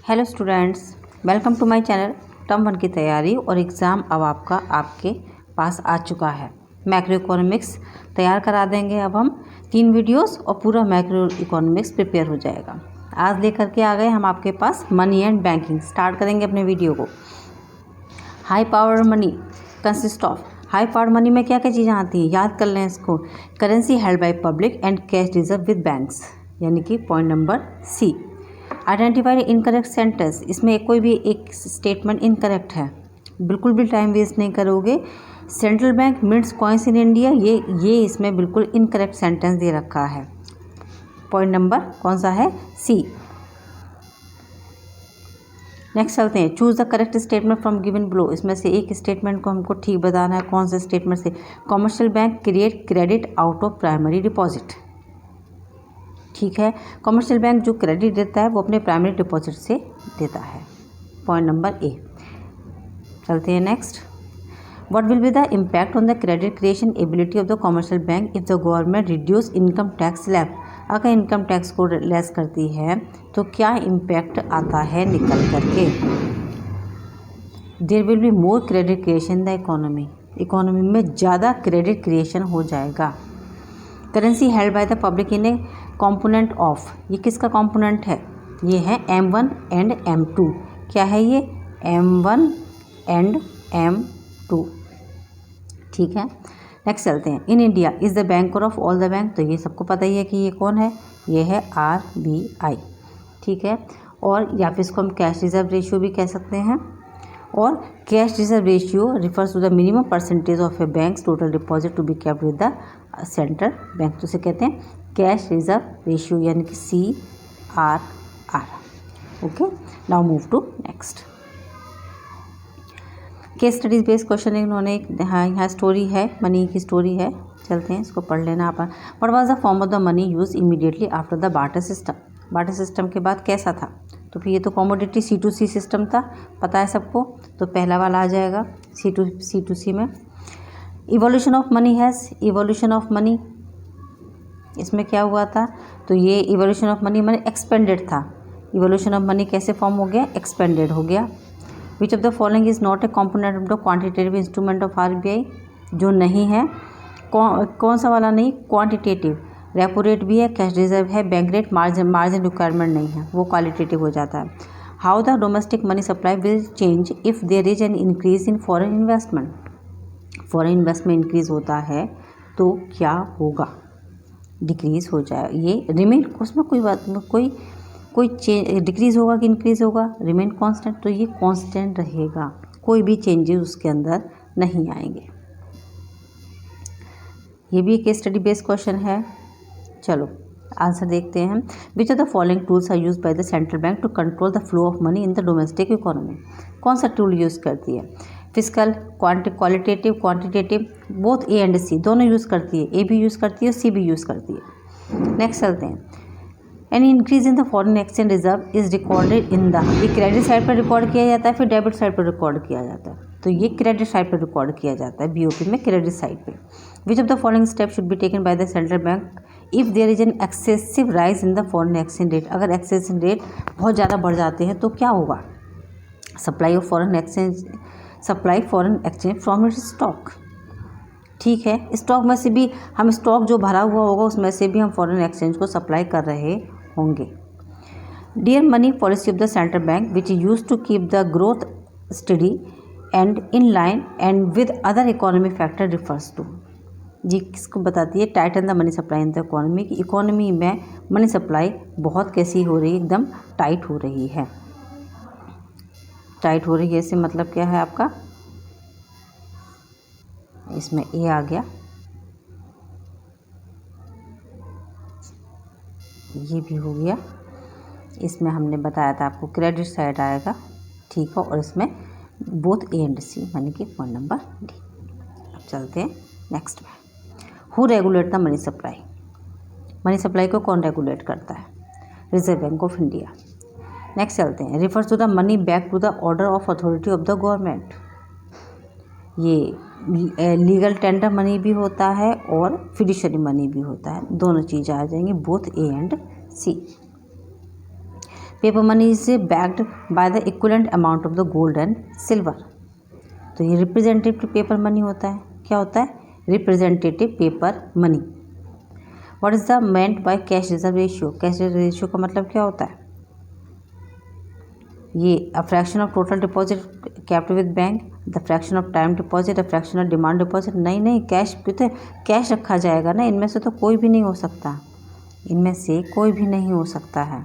Hello students, welcome to my channel. Term 1 की तैयारी और एग्ज़ाम अब आपके पास आ चुका है। मैक्रो इकोनॉमिक्स तैयार करा देंगे अब हम 3 वीडियोस और पूरा मैक्रो इकोनॉमिक्स प्रिपेयर हो जाएगा। आज लेकर के आ गए हम आपके पास मनी एंड बैंकिंग। स्टार्ट करेंगे अपने वीडियो को। High power money consist of. High power money में क्या क्या चीज़ें आती हैं, याद कर लें इसको। Currency held by public and cash reserve with banks, यानी कि point number C. Identified incorrect sentence, इसमें कोई भी एक स्टेटमेंट इनकरेक्ट है, बिल्कुल भी टाइम वेस्ट नहीं करोगे। Central bank mints coins in India, ये इसमें बिल्कुल इनकरेक्ट सेंटेंस दे रखा है। पॉइंट नंबर कौन सा है, सी। नेक्स्ट चलते हैं। Choose the correct statement from given below, इसमें से एक स्टेटमेंट को हमको ठीक बताना है। कौन से स्टेटमेंट से। Commercial bank create credit out of primary deposit, ठीक है। कमर्शियल बैंक जो क्रेडिट देता है वो अपने प्राइमरी डिपॉजिट से देता है। Point number A. चलते हैं next. What will be the impact on the credit creation ability of the commercial bank if the government reduce income tax slab. अगर इनकम टैक्स को लेस करती है तो क्या इम्पैक्ट आता है निकल करके। There will be more credit creation in the economy, economy में ज़्यादा क्रेडिट क्रिएशन हो जाएगा। Currency held by the public in a component of, ये किसका कॉम्पोनेंट है, ये है M1 एंड M2। क्या है ये, M1 एंड M2, ठीक है। नेक्स्ट चलते हैं। In India is the banker of all the bank, तो ये सबको पता ही है कि ये कौन है, ये है RBI, ठीक है। और या फिर इसको हम कैश रिजर्व रेशियो भी कह सकते हैं। और cash reserve ratio refers to the minimum percentage of a bank's total deposit to be kept with the central bank, तो उसे कहते हैं कैश रिजर्व रेशियो, यानी कि CRR। Okay, now move to next. Case studies based question इन्होंने, हाँ यहाँ story है, मनी की स्टोरी है, चलते हैं इसको पढ़ लेना अपन। What was the form of the money used immediately after the barter system, barter system के बाद कैसा था, तो फिर ये तो कॉमोडिटी C2C सिस्टम था, पता है सबको, तो पहला वाला आ जाएगा C2C में। Evolution of money has, evolution of money इसमें क्या हुआ था, तो ये इवोल्यूशन ऑफ मनी मैंने एक्सपेंडेड था। इवोल्यूशन ऑफ मनी कैसे फॉर्म हो गया, एक्सपेंडेड हो गया। विच of the following is not a component of the quantitative instrument of RBI, जो नहीं है, कौन सा वाला नहीं, क्वांटिटेटिव। रेपो रेट भी है, कैश रिजर्व है, बैंक रेट, मार्जिन रिक्वायरमेंट नहीं है, वो क्वालिटेटिव हो जाता है। How the domestic money supply will change if there is an increase in foreign investment, foreign investment increase होता है तो क्या होगा, डिक्रीज़ हो जाए। ये रिमेन, उसमें कोई बात, कोई चेंज, डिक्रीज़ होगा कि इंक्रीज़ होगा, रिमेन कांस्टेंट, तो ये कांस्टेंट रहेगा, कोई भी चेंजेस उसके अंदर नहीं आएंगे। ये भी एक स्टडी बेस्ड क्वेश्चन है। चलो आंसर देखते हैं। Which of the following tools are use by the central bank to control the flow of money in the domestic economy, कौन सा टूल यूज़ करती है। Physical, qualitative, quantitative, both A and C दोनों use करती है, A भी use करती है और C भी यूज़ करती है। नेक्स्ट चलते हैं। Any increase in the foreign exchange reserve is recorded in the, ये क्रेडिट साइड पर रिकॉर्ड किया जाता है फिर डेबिट साइड पर रिकॉर्ड किया जाता है, तो ये क्रेडिट साइड पर रिकॉर्ड किया जाता है, BOP में क्रेडिट साइड पे। Which of the following step should be taken by the central bank if there is an excessive rise in the foreign exchange rate, अगर एक्सचेंज रेट बहुत ज़्यादा बढ़ जाते हैं तो क्या होगा। Supply of foreign exchange, supply foreign exchange from its stock, ठीक है। स्टॉक में से भी हम, स्टॉक जो भरा हुआ होगा उसमें से भी हम फॉरेन एक्सचेंज को सप्लाई कर रहे होंगे। Dear money policy of the central bank which used to keep the growth steady and in line and with other economy factor refers to, जी किसको बताती है, tighten the money supply in the economy, की economy में money supply बहुत कैसी हो रही है, एकदम टाइट हो रही है। टाइट हो रही है इससे मतलब क्या है आपका, इसमें A आ गया, ये भी हो गया, इसमें हमने बताया था आपको क्रेडिट साइड आएगा, ठीक है, और इसमें बोथ A एंड C, यानी कि पॉइंट नंबर D। अब चलते हैं नेक्स्ट में। Who regulate the money supply, money supply को कौन रेगुलेट करता है, reserve bank of India. Next चलते हैं। Refers to the money back to the order of authority of the government, ये लीगल टेंडर मनी भी होता है और फिड्यूशियरी मनी भी होता है, दोनों चीज़ें आ जाएंगी, both A and C। Paper money is backed by the equivalent amount of the gold and silver. तो ये रिप्रेजेंटेटिव पेपर मनी होता है। क्या होता है? Representative paper money. What is the meant by cash reserve ratio? Cash reserve ratio का मतलब क्या होता है? ये a fraction of total deposit kept with bank, the fraction of time deposit, the fraction of demand deposit. नहीं, cash कितने cash रखा जाएगा ना, इनमें से तो कोई भी नहीं हो सकता, इनमें से कोई भी नहीं हो सकता है।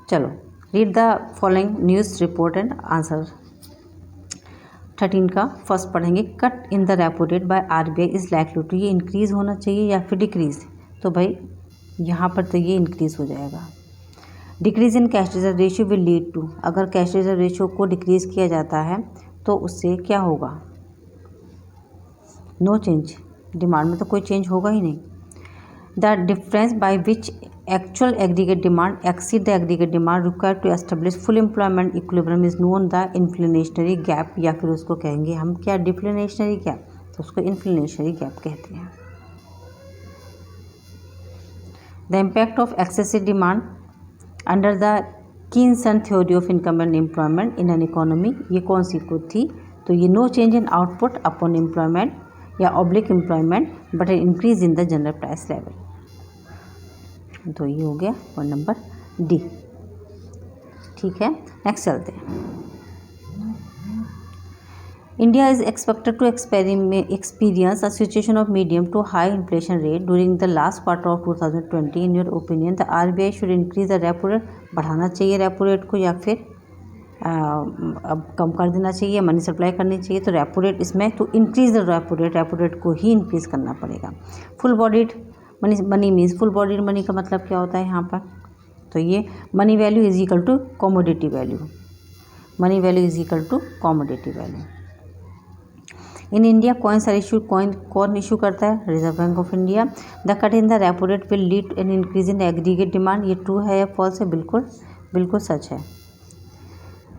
चलो, read the following news report and answer. 13 का फर्स्ट पढ़ेंगे। Cut in the repo rate by RBI is likely to, ये इंक्रीज़ होना चाहिए या फिर डिक्रीज़? तो भाई यहाँ पर तो ये इंक्रीज़ हो जाएगा। Decrease in cash reserve ratio will lead to, अगर कैश रिजर्व रेशियो को डिक्रीज़ किया जाता है तो उससे क्या होगा? नो चेंज, डिमांड में तो कोई चेंज होगा ही नहीं। The difference by which actual aggregate demand exceed the aggregate demand required to establish full employment equilibrium is known the inflationary gap, या फिर उसको कहेंगे हम क्या? डिफ्लेशनरी गैप, तो उसको इन्फ्लेशनरी गैप कहते हैं। The impact of excessive demand under the Keynesian theory of income and employment in an economy, ये कौन सी को थी? तो ये no change in output upon employment या oblique employment but an increase in the general price level. तो ये हो गया पॉइंट नंबर डी। ठीक है, नेक्स्ट चलते हैं। India is expected to experience a situation of medium to high inflation rate during the last quarter of 2020। In your opinion the RBI should increase the repo rate, बढ़ाना चाहिए repo rate को या फिर अब कम कर देना चाहिए, मनी सप्लाई करनी चाहिए? तो रेपो रेट इसमें to increase the repo rate को ही इंक्रीज करना पड़ेगा। Full bodied money means, full bodied money का मतलब क्या होता है यहाँ पर? तो ये money value is equal to commodity value, money value is equal to commodity value. In India coins are issue, coin कौन इशू करता है? Reserve bank of India. The cut in the repo rate will lead N increase in aggregate demand, ये true है या false है? बिल्कुल सच है।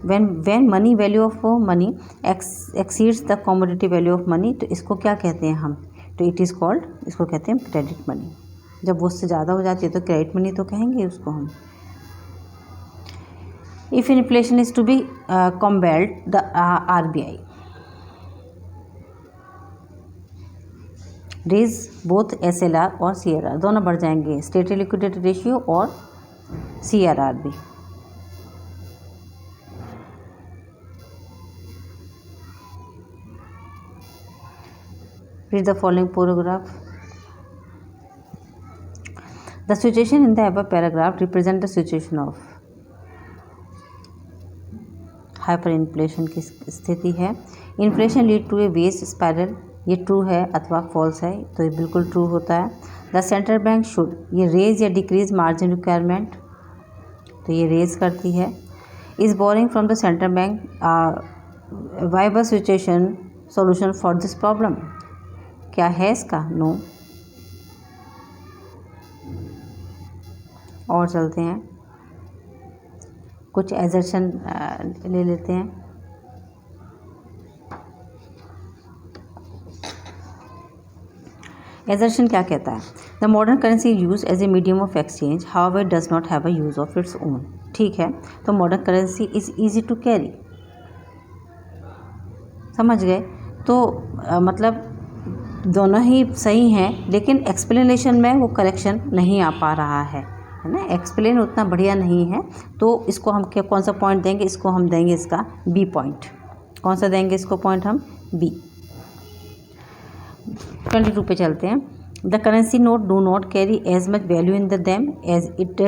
when money value of money exceeds the commodity value of money, तो इसको क्या कहते हैं हम? तो इट इज़ कॉल्ड, इसको कहते हैं क्रेडिट मनी। जब वो उससे ज़्यादा हो जाती है तो क्रेडिट मनी तो कहेंगे उसको हम। If inflation is to be combat the RBI raise both SLR और सीआरआर, दोनों बढ़ जाएंगे, स्टेट लिक्विडिटी रेशियो और सीआरआर भी। Read the following paragraph. The situation in the above paragraph represent the situation of hyperinflation की स्थिति है। Inflation lead to a base spiral, ये true है अथवा false है? तो ये बिल्कुल true होता है। The central bank should, ये raise या decrease margin requirement, तो ये raise करती है। Is borrowing from the central bank viable solution for this problem? क्या है इसका? नो। और चलते हैं, कुछ एजर्शन ले लेते हैं। एजर्शन क्या कहता है? The modern currency use as a medium of exchange, however does not have a use of its own. ठीक है, तो modern currency is easy to carry, समझ गए? तो मतलब दोनों ही सही हैं, लेकिन एक्सप्लेनेशन में वो करेक्शन नहीं आ पा रहा है ना, एक्सप्लेन उतना बढ़िया नहीं है। तो इसको हम क्या, कौन सा पॉइंट देंगे? इसको हम देंगे इसका बी पॉइंट। कौन सा देंगे इसको पॉइंट? हम बी। 22 पे चलते हैं। The currency note do not carry as much value in the them as it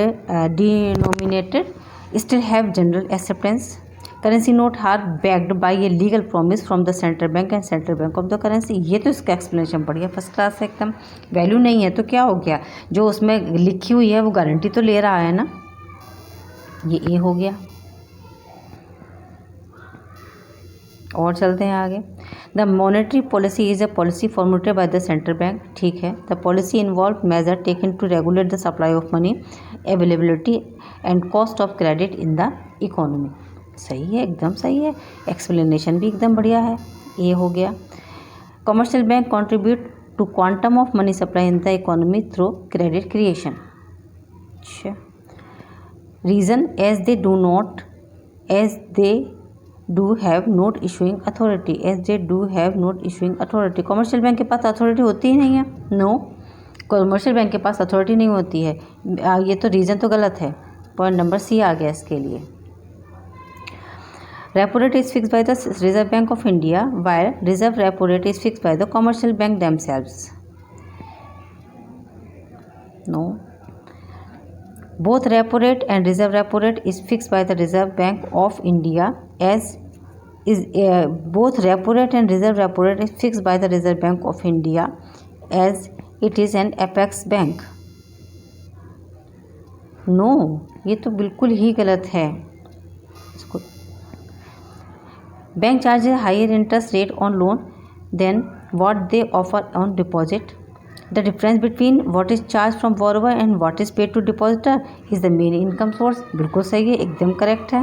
denominated still have general acceptance. Currency note are backed by a legal promise from the central bank and central bank of the currency. ये तो इसका explanation बढ़िया first class है एकदम। Value नहीं है तो क्या हो गया? जो उसमें लिखी हुई है वो गारंटी तो ले रहा है ना, ये ए हो गया। और चलते हैं आगे। The monetary policy is a policy formulated by the central bank. ठीक है, the policy involve measure taken to regulate the supply of money, availability and cost of credit in the economy. सही है, एकदम सही है, एक्सप्लेनेशन भी एकदम बढ़िया है। ए हो गया। Commercial bank contribute to quantum of money supply in the economy through credit creation. अच्छा, reason as they do have not issuing authority. Commercial bank के पास अथॉरिटी होती ही नहीं है। नो, कमर्शियल बैंक के पास अथॉरिटी नहीं होती है। ये तो रीज़न तो गलत है। पॉइंट नंबर सी आ गया इसके लिए। Repo rate is fix by the Reserve bank of India while reserve repo rate is fix by the commercial bank themselves. No, both repo rate and reserve repo rate is fixed by the Reserve Bank of India both repo rate and reserve repo rate is fixed by the Reserve Bank of India as it is an apex bank। No, ये तो बिल्कुल ही गलत है। Bank charges higher interest rate on loan than what they offer on deposit. The difference between what is charged from borrower and what is paid to depositor is the main income source। बिल्कुल सही है, एकदम correct है।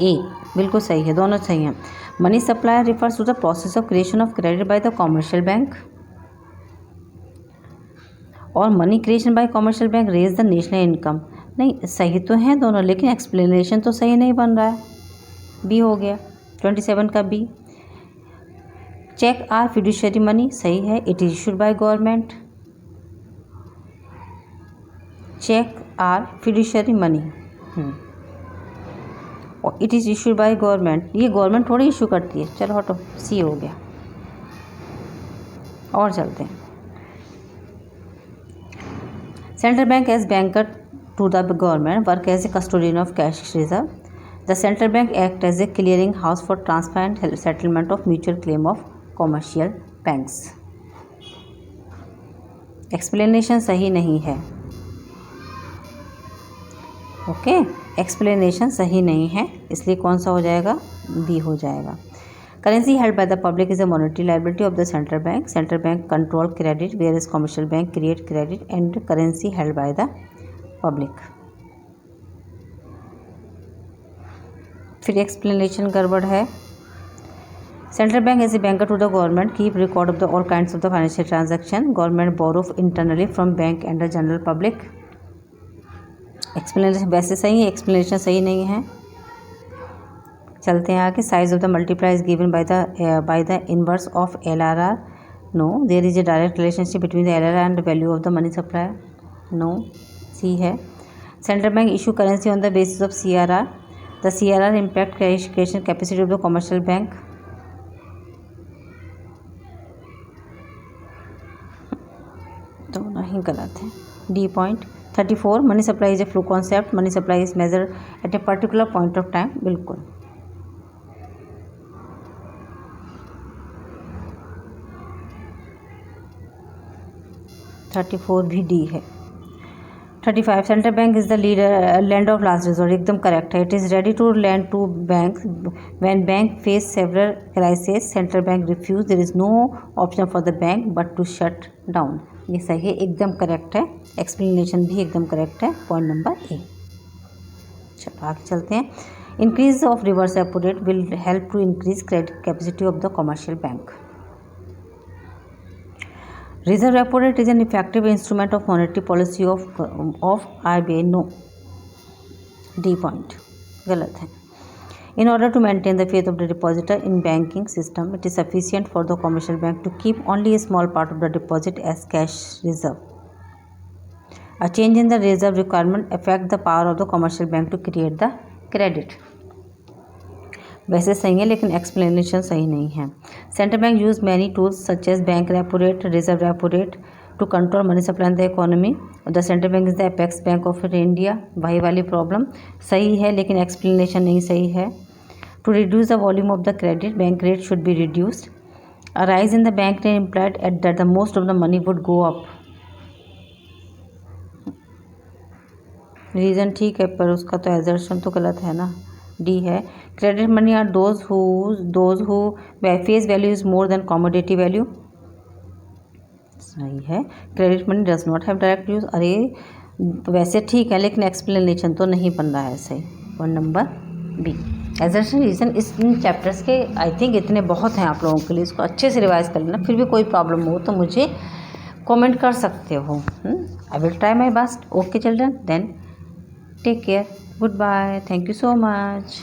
ए बिल्कुल सही है, दोनों सही हैं। Money supply refers to the process of creation of credit by the commercial bank और money creation by commercial bank raise the national income. नहीं, सही तो हैं दोनों, लेकिन एक्सप्लेनेशन तो सही नहीं बन रहा है। बी हो गया 27 का B. Cheques are fiduciary money, सही है। It is issued by government. Cheque are fiduciary money और it is issued by government. ये गवर्नमेंट थोड़ी इशू करती है। चलो हटो, सी हो गया। और चलते हैं। Central bank as banker to the government work as a custodian of cash reserve. The central bank act as a clearing house for transfer and settlement of mutual claim of commercial banks. Explanation सही नहीं है। Okay, explanation सही नहीं है, इसलिए कौन सा हो जाएगा? बी हो जाएगा। Currency held by the public is a monetary liability of the central bank. Central bank control credit where is commercial bank create credit and currency held by the public. फिर एक्सप्लेनेशन गड़बड़ है। Central Bank as a banker to the government keep record of the all kinds of the financial transaction. Government borrow internally from bank and the general public. Explanation वैसे सही है, explanation सही नहीं है। चलते हैं आगे। Size of the multiplier is given by the inverse of LRR. No, there is a direct relationship between the LRR and the value of the money supply. No, C है। Central Bank issue currency on the basis of CRR. The CRR impact creation capacity of the commercial bank. दोनों ही गलत है। D point. 34 money supply is a flow concept. Money supply is measure at a particular point of time. बिल्कुल। Thirty four भी D है। 35 central bank is the lend of last resort. एकदम correct है। It is ready to lend to bank when bank face several crisis. Central bank refuse. There is no option for the bank but to shut down. ये सही है, एकदम correct है। Explanation भी एकदम correct है। Point number A. चलो आगे चलते हैं। Increase of reverse repo rate will help to increase credit capacity of the commercial bank. Reserve repo rate is an effective instrument of monetary policy of RBI। No, D point गलत है। In order to maintain the faith of the depositor in banking system, it is sufficient for the commercial bank to keep only a small part of the deposit as cash reserve. A change in the reserve requirement affect the power of the commercial bank to create the credit. वैसे सही है, लेकिन explanation सही नहीं है। Central bank use many tools such as bank repo rate, reserve repo rate to control money supply in the economy. The central bank is the apex bank of India. वही वाली problem सही है, लेकिन explanation नहीं सही है। To reduce the volume of the credit bank rate should be reduced. A rise in the bank rate implied at that the most of the money would go up. Reason ठीक है, पर उसका तो assertion तो गलत है ना। D है। Credit money are those who face value is more than commodity value. सही है। Credit money does not have direct use. अरे वैसे ठीक है, लेकिन एक्सप्लेनेशन तो नहीं बन रहा है सही। Point number B. Assertion reason in chapters के आई थिंक इतने बहुत हैं आप लोगों के लिए, इसको अच्छे से रिवाइज कर लेना। फिर भी कोई प्रॉब्लम हो तो मुझे कमेंट कर सकते हो। I will try my best. Okay children, then take care, good bye, thank you so much.